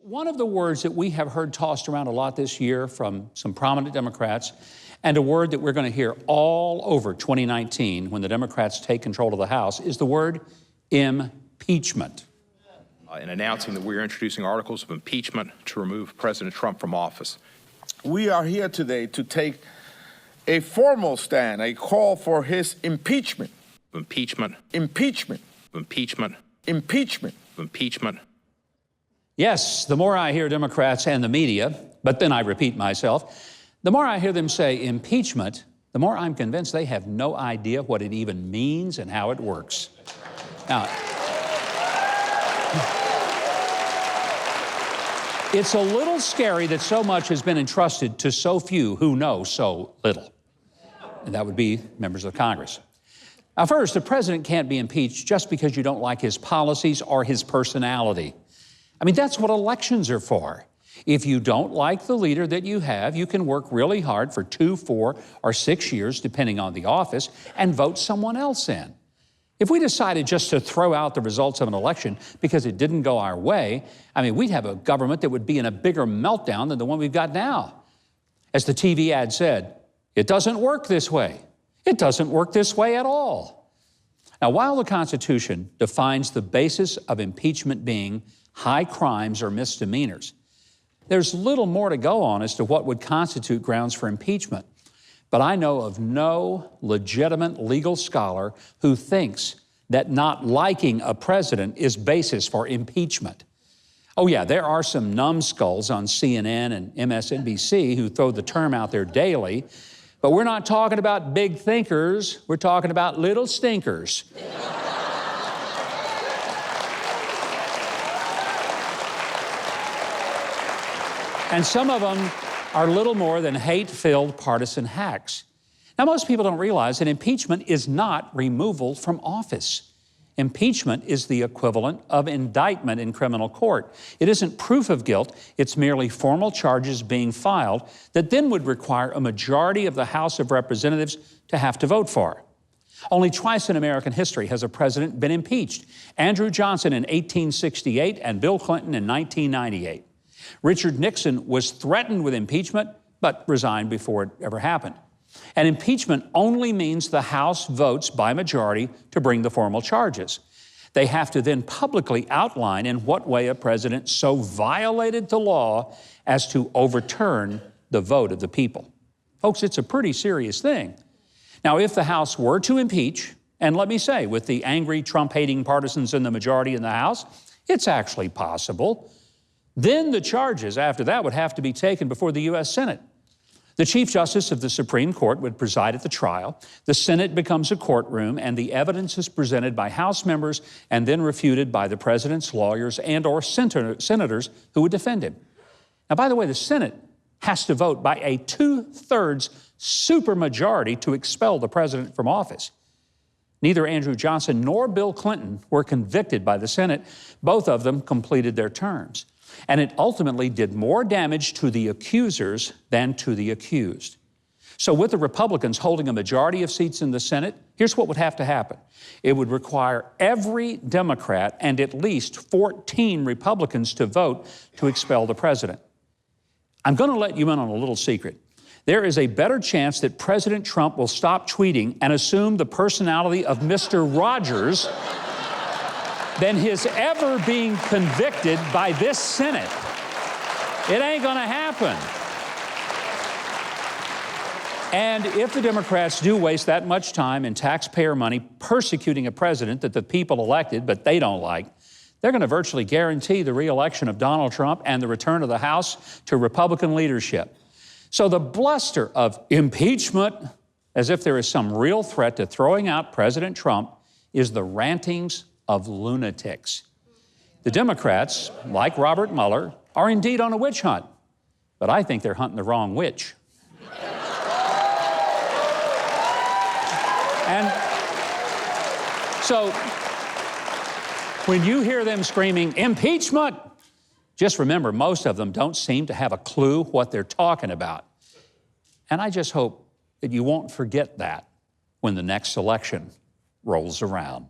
One of the words that we have heard tossed around a lot this year from some prominent Democrats, and a word that we're going to hear all over 2019 when the Democrats take control of the House, is the word impeachment. In announcing that we're introducing articles of impeachment to remove President Trump from office. We are here today to take a formal stand, a call for his impeachment. Impeachment. Impeachment. Impeachment. Impeachment. Impeachment. Yes, the more I hear Democrats and the media, but then I repeat myself, the more I hear them say impeachment, the more I'm convinced they have no idea what it even means and how it works. Now, it's a little scary that so much has been entrusted to so few who know so little. And that would be members of Congress. Now, first, the president can't be impeached just because you don't like his policies or his personality. I mean, that's what elections are for. If you don't like the leader that you have, you can work really hard for 2, 4, or 6 years, depending on the office, and vote someone else in. If we decided just to throw out the results of an election because it didn't go our way, I mean, we'd have a government that would be in a bigger meltdown than the one we've got now. As the TV ad said, it doesn't work this way. It doesn't work this way at all. Now, while the Constitution defines the basis of impeachment being high crimes or misdemeanors, there's little more to go on as to what would constitute grounds for impeachment. But I know of no legitimate legal scholar who thinks that not liking a president is basis for impeachment. Oh yeah, there are some numbskulls on CNN and MSNBC who throw the term out there daily, but we're not talking about big thinkers, we're talking about little stinkers. And some of them are little more than hate-filled partisan hacks. Now, most people don't realize that impeachment is not removal from office. Impeachment is the equivalent of indictment in criminal court. It isn't proof of guilt, it's merely formal charges being filed that then would require a majority of the House of Representatives to have to vote for. Only twice in American history has a president been impeached: Andrew Johnson in 1868 and Bill Clinton in 1998. Richard Nixon was threatened with impeachment, but resigned before it ever happened. And impeachment only means the House votes by majority to bring the formal charges. They have to then publicly outline in what way a president so violated the law as to overturn the vote of the people. Folks, it's a pretty serious thing. Now, if the House were to impeach, and let me say, with the angry Trump-hating partisans in the majority in the House, it's actually possible. Then the charges after that would have to be taken before the U.S. Senate. The Chief Justice of the Supreme Court would preside at the trial. The Senate becomes a courtroom, and the evidence is presented by House members and then refuted by the president's lawyers and or senators who would defend him. Now, by the way, the Senate has to vote by a 2/3 supermajority to expel the president from office. Neither Andrew Johnson nor Bill Clinton were convicted by the Senate. Both of them completed their terms. And it ultimately did more damage to the accusers than to the accused. So with the Republicans holding a majority of seats in the Senate, here's what would have to happen. It would require every Democrat and at least 14 Republicans to vote to expel the president. I'm going to let you in on a little secret. There is a better chance that President Trump will stop tweeting and assume the personality of Mr. Rogers than his ever being convicted by this Senate. It ain't gonna happen. And if the Democrats do waste that much time and taxpayer money persecuting a president that the people elected but they don't like, they're gonna virtually guarantee the re-election of Donald Trump and the return of the House to Republican leadership. So the bluster of impeachment, as if there is some real threat to throwing out President Trump, is the rantings of lunatics. The Democrats, like Robert Mueller, are indeed on a witch hunt, but I think they're hunting the wrong witch. And so when you hear them screaming, impeachment, just remember, most of them don't seem to have a clue what they're talking about. And I just hope that you won't forget that when the next election rolls around.